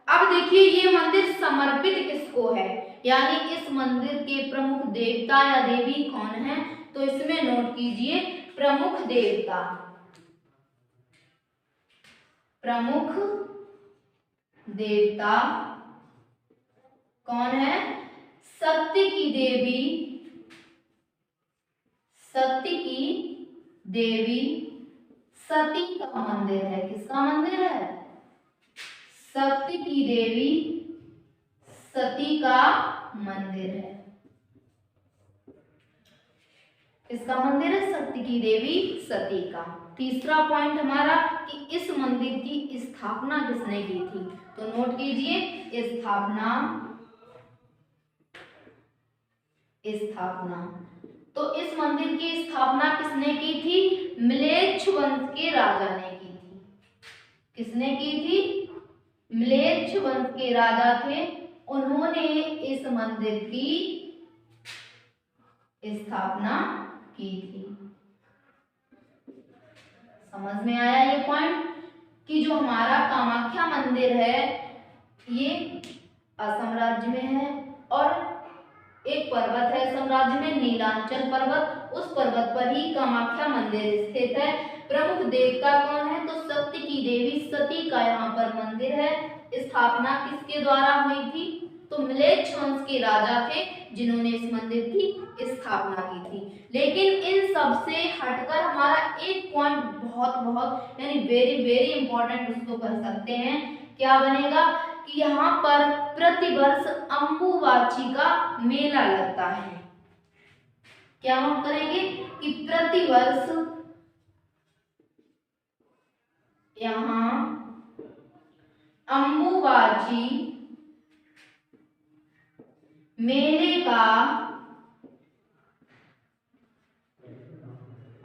A: अब देखिए ये मंदिर समर्पित किसको है, यानी इस मंदिर के प्रमुख देवता या देवी कौन है, तो इसमें नोट कीजिए, प्रमुख देवता कौन है, सत्य की देवी सती का मंदिर है। किसका मंदिर है, सत्य की देवी सती का मंदिर है। किसका मंदिर है, सत्य की देवी सती का। तीसरा पॉइंट हमारा कि इस मंदिर की स्थापना किसने की थी, तो नोट कीजिए, स्थापना। तो इस मंदिर की स्थापना किसने की थी, म्लेच्छ वंश के राजा ने की थी। किसने की थी, म्लेच्छ वंश के राजा थे, उन्होंने इस मंदिर की स्थापना की थी। समझ में आया ये पॉइंट कि जो हमारा कामाख्या मंदिर है ये असम राज्य में है, और एक पर्वत है असम राज्य में, नीलांचल पर्वत, उस पर्वत पर ही कामाख्या मंदिर स्थित है। प्रमुख देवता कौन है, तो सत्य की देवी सती का यहाँ पर मंदिर है। स्थापना किसके द्वारा हुई थी, तो म्लेच्छ वंश के राजा थे जिन्होंने इस मंदिर की स्थापना की थी। लेकिन इन सब से हटकर हमारा एक पॉइंट बहुत यानी वेरी वेरी इंपॉर्टेंट उसको कर सकते हैं, क्या बनेगा कि यहाँ पर प्रतिवर्ष अंबुबाची का मेला लगता है। क्या नोट करेंगे कि प्रतिवर्ष यहाँ अंबुबाची मेले का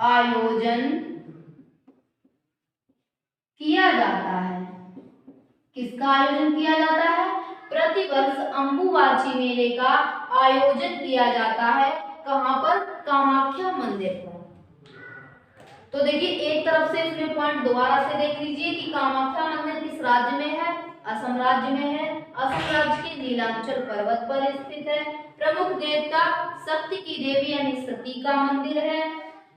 A: आयोजन किया जाता है। किसका आयोजन किया जाता है? प्रतिवर्ष अंबुबाची मेले का आयोजन किया जाता है। कहां पर? कामाख्या मंदिर पर। तो देखिए एक तरफ से इसमें पॉइंट दोबारा से देख लीजिए कि कामाख्या मंदिर किस राज्य में है? असम राज्य में है। असम राज्य के नीलांचल पर्वत पर स्थित है। प्रमुख देवता शक्ति की देवी यानी सती का मंदिर है।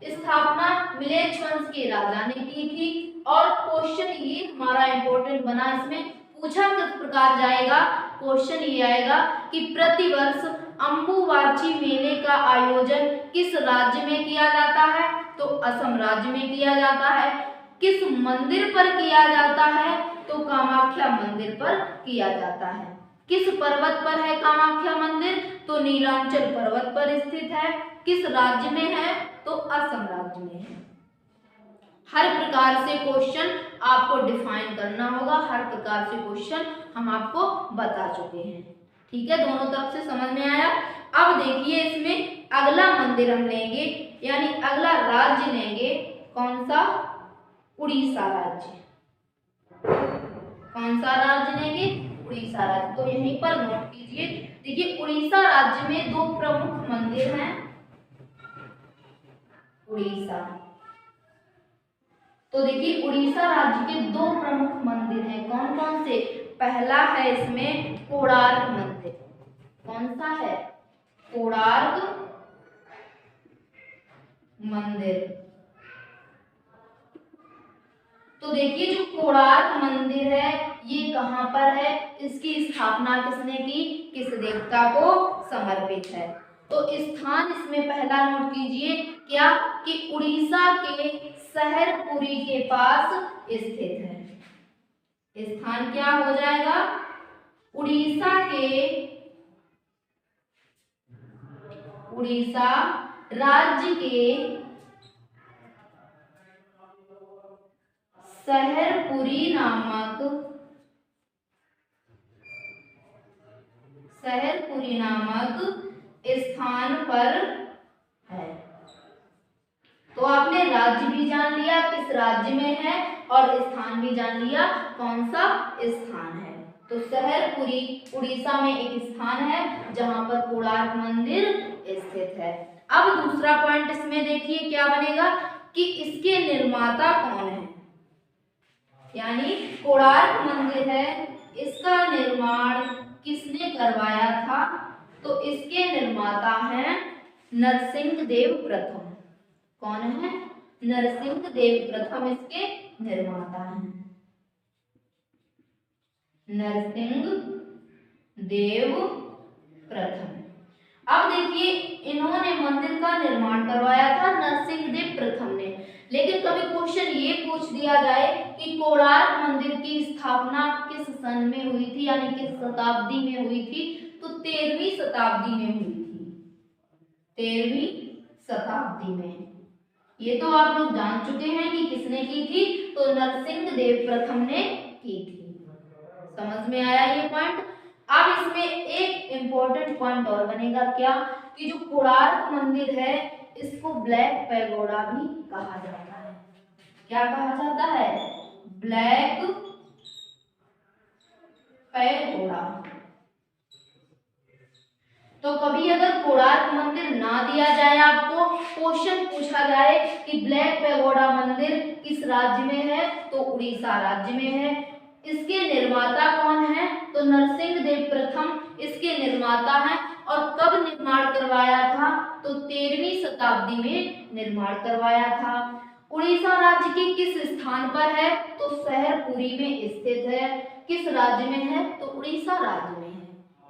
A: स्थापना मिलेच्छ वंश के राजा ने की थी। और क्वेश्चन ये हमारा इंपॉर्टेंट बना, इसमें पूछा किस प्रकार जाएगा? क्वेश्चन ये आएगा कि प्रतिवर्ष अंबुबाची मेले का आयोजन किस राज्य में किया जाता है? तो असम राज्य में किया जाता है। किस मंदिर पर किया जाता है? तो कामाख्या मंदिर पर किया जाता है। किस पर्वत पर है कामाख्या मंदिर? तो नीलांचल पर्वत पर स्थित है। किस राज्य में है? तो असम राज्य में है। हर प्रकार से क्वेश्चन आपको डिफाइन करना होगा। हर प्रकार से क्वेश्चन हम आपको बता चुके हैं। ठीक है, दोनों तरफ से समझ में आया। अब देखिए इसमें अगला मंदिर हम लेंगे, यानी अगला राज्य लेंगे। कौन सा? उड़ीसा राज्य। कौन सा राज्य लेंगे? उड़ीसा राज्य। तो यहीं पर नोट कीजिए। देखिए उड़ीसा राज्य में दो प्रमुख मंदिर हैं। उड़ीसा, तो देखिए उड़ीसा राज्य के दो प्रमुख मंदिर हैं। कौन कौन से? पहला है इसमें कोणार्क मंदिर। कौन सा है? कोणार्क मंदिर। तो देखिए जो कोणार्क मंदिर है ये कहां पर है? इसकी स्थापना किसने की? किस देवता को समर्पित है? तो स्थान इसमें पहला नोट कीजिए क्या? कि उड़ीसा के शहर पुरी के पास स्थित है। स्थान क्या हो जाएगा? उड़ीसा राज्य के शहरपुरी नामक स्थान पर है। तो आपने राज्य भी जान लिया किस राज्य में है, और स्थान भी जान लिया कौन सा स्थान है। तो शहरपुरी उड़ीसा में एक स्थान है जहां पर कोणार्क मंदिर स्थित है। अब दूसरा पॉइंट इसमें देखिए क्या बनेगा कि इसके निर्माता कौन है। यानी कोणार्क मंदिर है, इसका निर्माण किसने करवाया था? तो इसके निर्माता हैं नरसिंहदेव प्रथम। कौन है? नरसिंहदेव प्रथम इसके निर्माता हैं। नरसिंहदेव प्रथम। अब देखिए इन्होंने मंदिर का निर्माण करवाया था नरसिंहदेव प्रथम ने। लेकिन कभी क्वेश्चन ये पूछ दिया जाए कि कोणार्क मंदिर की स्थापना किस सन में हुई थी, यानी किस शताब्दी में हुई थी? तो 13वीं शताब्दी में हुई थी। 13वीं शताब्दी में। ये तो आप लोग जान चुके हैं कि किसने की थी? तो नरसिंहदेव प्रथम ने की थी। समझ में आया ये पॉइंट? अब इसमें एक इंपॉर्टेंट पॉइंट और बनेगा क्या? कि जो कोणार्क मंदिर है इसको ब्लैक पैगोडा भी कहा जाता है। क्या कहा जाता है? Black pagoda. तो कभी अगर कोणार्क मंदिर ना दिया जाए, आपको क्वेश्चन पूछा जाए कि ब्लैक पैगोडा मंदिर किस राज्य में है? तो उड़ीसा राज्य में है। इसके निर्माता कौन है? तो नरसिंहदेव प्रथम इसके निर्माता हैं। और कब निर्माण करवाया था? तो 13वीं शताब्दी में निर्माण करवाया था। उड़ीसा राज्य के किस स्थान पर है? तो शहरपुरी में स्थित है। किस राज्य में है? तो उड़ीसा राज्य में है।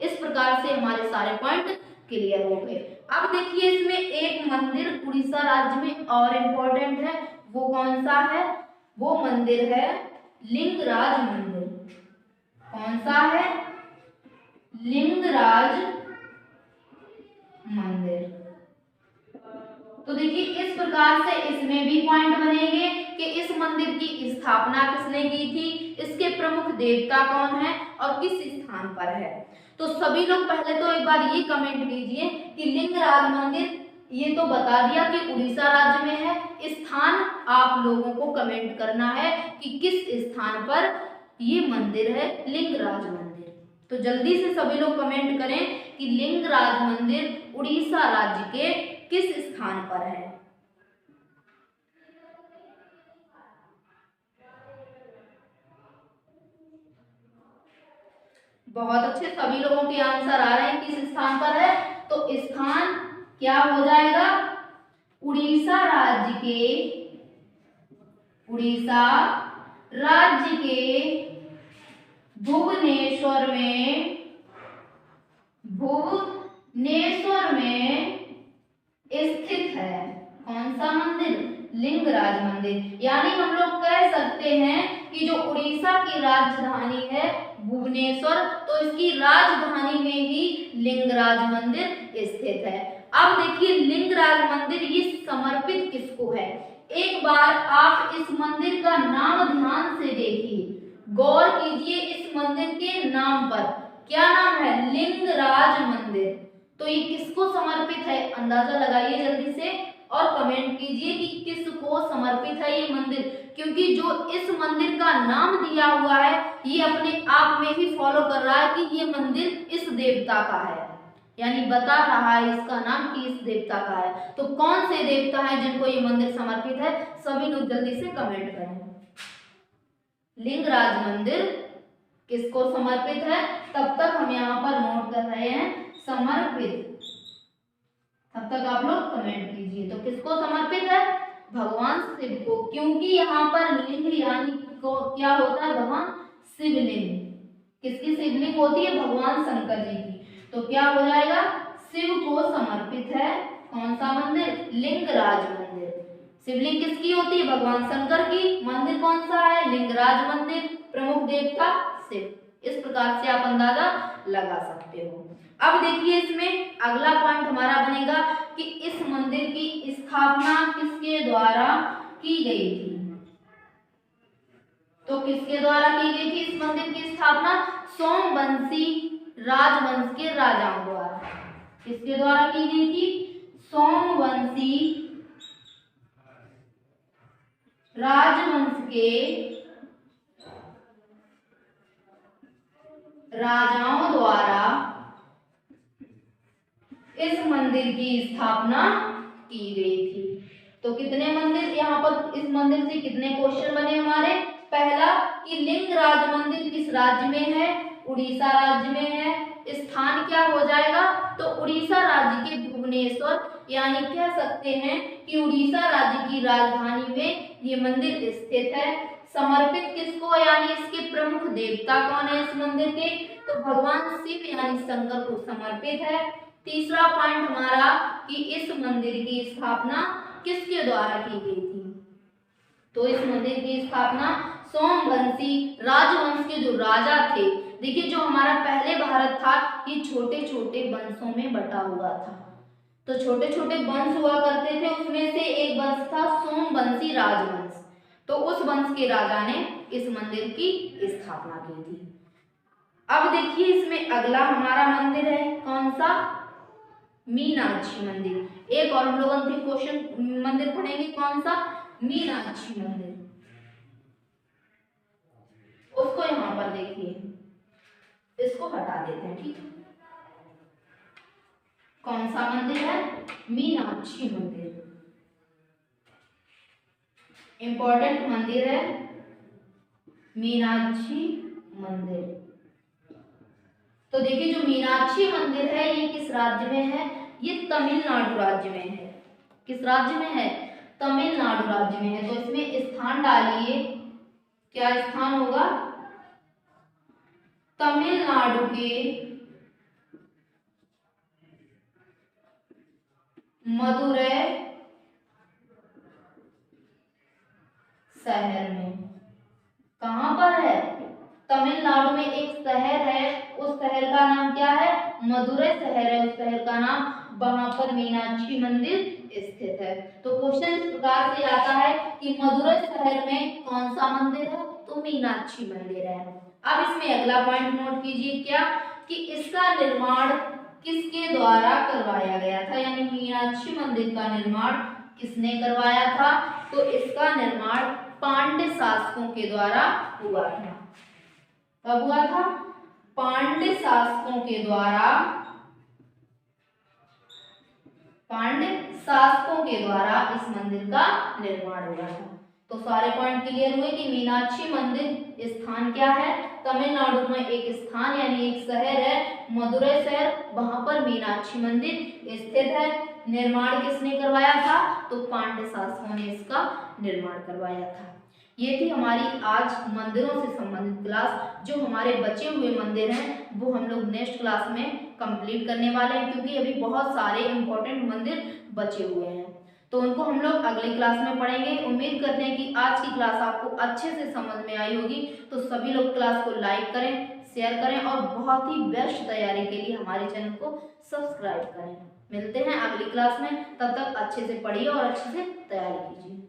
A: इस प्रकार से हमारे सारे पॉइंट क्लियर हो गए। अब देखिए इसमें एक मंदिर उड़ीसा राज्य में और इम्पोर्टेंट है। वो कौन सा है? वो मंदिर है लिंगराज मंदिर। कौन सा है? लिंगराज मंदिर। तो देखिए इस प्रकार से इसमें भी पॉइंट बनेंगे कि इस मंदिर की स्थापना किसने की थी, इसके प्रमुख देवता कौन है और किस स्थान पर है। तो सभी लोग पहले तो एक बार ये कमेंट कीजिए कि लिंगराज मंदिर, ये तो बता दिया कि उड़ीसा राज्य में है, स्थान आप लोगों को कमेंट करना है कि किस स्थान पर ये मंदिर है लिंगराज मंदिर। तो जल्दी से सभी लोग कमेंट करें कि लिंगराज मंदिर उड़ीसा राज्य के किस स्थान पर है। बहुत अच्छे, सभी लोगों के आंसर आ रहे हैं किस स्थान पर है। तो स्थान क्या हो जाएगा, उड़ीसा राज्य के भुवनेश्वर में स्थित है। कौन सा मंदिर, लिंगराज मंदिर। यानी हम लोग कह सकते हैं कि जो उड़ीसा की राजधानी है भुवनेश्वर, तो इसकी राजधानी में ही लिंगराज मंदिर स्थित है। अब देखिए लिंगराज मंदिर ये समर्पित किसको है। एक बार आप इस मंदिर का नाम ध्यान से देखिए, गौर कीजिए इस मंदिर के नाम पर, क्या नाम है, लिंगराज मंदिर। तो ये किसको समर्पित है, अंदाजा लगाइए जल्दी से और कमेंट कीजिए कि किसको समर्पित है ये मंदिर, क्योंकि जो इस मंदिर का नाम दिया हुआ है ये अपने आप में ही फॉलो कर रहा है कि ये मंदिर इस देवता का है, यानी बता रहा है इसका नाम कि इस देवता का है। तो कौन से देवता है जिनको ये मंदिर समर्पित है, सभी लोग जल्दी से कमेंट करें। लिंगराज मंदिर किसको समर्पित है, तब तक हम यहाँ पर नोट कर रहे हैं समर्पित, तब तक आप लोग कमेंट कीजिए। तो किसको समर्पित है, भगवान शिव को, क्योंकि यहाँ पर लिंग यानी को क्या होता है, भगवान शिवलिंग। किसकी शिवलिंग होती है, भगवान शंकर जी की। तो क्या हो जाएगा, शिव को समर्पित है कौन सा मंदिर, लिंगराज मंदिर। शिवलिंग किसकी होती है, भगवान शंकर की। मंदिर कौन सा है, लिंगराज मंदिर। प्रमुख देवता शिव। इस प्रकार से आप अंदाजा लगा सकते हो। अब देखिए इसमें अगला पॉइंट हमारा बनेगा कि इस मंदिर की स्थापना किसके द्वारा की गई थी। तो किसके द्वारा की गई थी इस मंदिर की स्थापना, सोमवंशी राजवंश के राजाओं द्वारा। किसके द्वारा की गई थी, सोमवंशी राजवंश के राजाओं द्वारा इस मंदिर की स्थापना की गई थी। तो कितने मंदिर, यहाँ पर इस मंदिर से कितने क्वेश्चन बने हमारे। पहला कि लिंगराज मंदिर किस राज्य में है, उड़ीसा राज्य में है। स्थान क्या हो जाएगा, तो उड़ीसा राज्य के भुवनेश्वर, यानी कह सकते हैं कि उड़ीसा राज्य की राजधानी में ये मंदिर स्थित है। समर्पित किसको, यानी इसके प्रमुख देवता कौन है इस मंदिर के, तो भगवान शिव यानी शंकर को समर्पित है। तीसरा पॉइंट हमारा कि इस मंदिर की स्थापना किसके द्वारा की गई थी, तो इस मंदिर की स्थापना सोमवंशी राजवंश के जो राजा थे। देखिए जो हमारा पहले भारत था ये छोटे छोटे वंशों में बटा हुआ था, तो छोटे छोटे वंश हुआ करते थे, उसमें से एक वंश था सोमवंशी राजवंश। तो उस वंश के राजा ने इस मंदिर की स्थापना की थी। अब देखिए इसमें अगला हमारा मंदिर है कौन सा, मीनाक्षी मंदिर। एक और हम लोग अंतिम क्वेश्चन मंदिर पढ़ेंगे कौन सा, मीनाक्षी मंदिर। उसको यहाँ पर देखिए, इसको हटा देते हैं, ठीक है। कौन सा मंदिर है, मीनाक्षी मंदिर। इंपॉर्टेंट मंदिर है मीनाक्षी मंदिर। तो देखिए जो मीनाक्षी मंदिर है ये किस राज्य में है, ये तमिलनाडु राज्य में है। किस राज्य में है, तमिलनाडु राज्य में है। तो इसमें स्थान डालिए, क्या स्थान होगा, तमिलनाडु के मदुरै शहर में। कहां पर है, तमिलनाडु में एक शहर है, उस शहर का नाम क्या है, मदुरै शहर है, उस शहर का नाम वहां पर मीनाक्षी मंदिर स्थित है। तो क्वेश्चन इस प्रकार से आता है कि मदुरै शहर में कौन सा मंदिर है, तो मीनाक्षी मंदिर है। अब इसमें अगला पॉइंट नोट कीजिए, क्या कि इसका निर्माण किसके द्वारा करवाया गया था, यानी मीनाक्षी मंदिर का निर्माण किसने करवाया था, तो इसका निर्माण पांड्य शासकों के द्वारा हुआ था। कब हुआ था, पांड्य शासकों के द्वारा, पांड्य शासकों के द्वारा इस मंदिर का निर्माण हुआ था। तो सारे पॉइंट क्लियर हुए कि मीनाक्षी मंदिर स्थान क्या है, तमिलनाडु में एक स्थान यानी एक शहर है मदुरै शहर, वहां पर मीनाक्षी मंदिर स्थित है। निर्माण किसने करवाया था, तो पांड्य शासकों ने इसका निर्माण करवाया था। ये थी हमारी आज मंदिरों से संबंधित क्लास। जो हमारे बचे हुए मंदिर हैं वो हम लोग नेक्स्ट क्लास में कंप्लीट करने वाले हैं, क्योंकि अभी बहुत सारे इंपॉर्टेंट मंदिर बचे हुए हैं, तो उनको हम लोग अगली क्लास में पढ़ेंगे। उम्मीद करते हैं कि आज की क्लास आपको अच्छे से समझ में आई होगी। तो सभी लोग क्लास को लाइक करें, शेयर करें और बहुत ही बेस्ट तैयारी के लिए हमारे चैनल को सब्सक्राइब करें। मिलते हैं अगली क्लास में, तब तक अच्छे से पढ़िए और अच्छे से तैयारी कीजिए।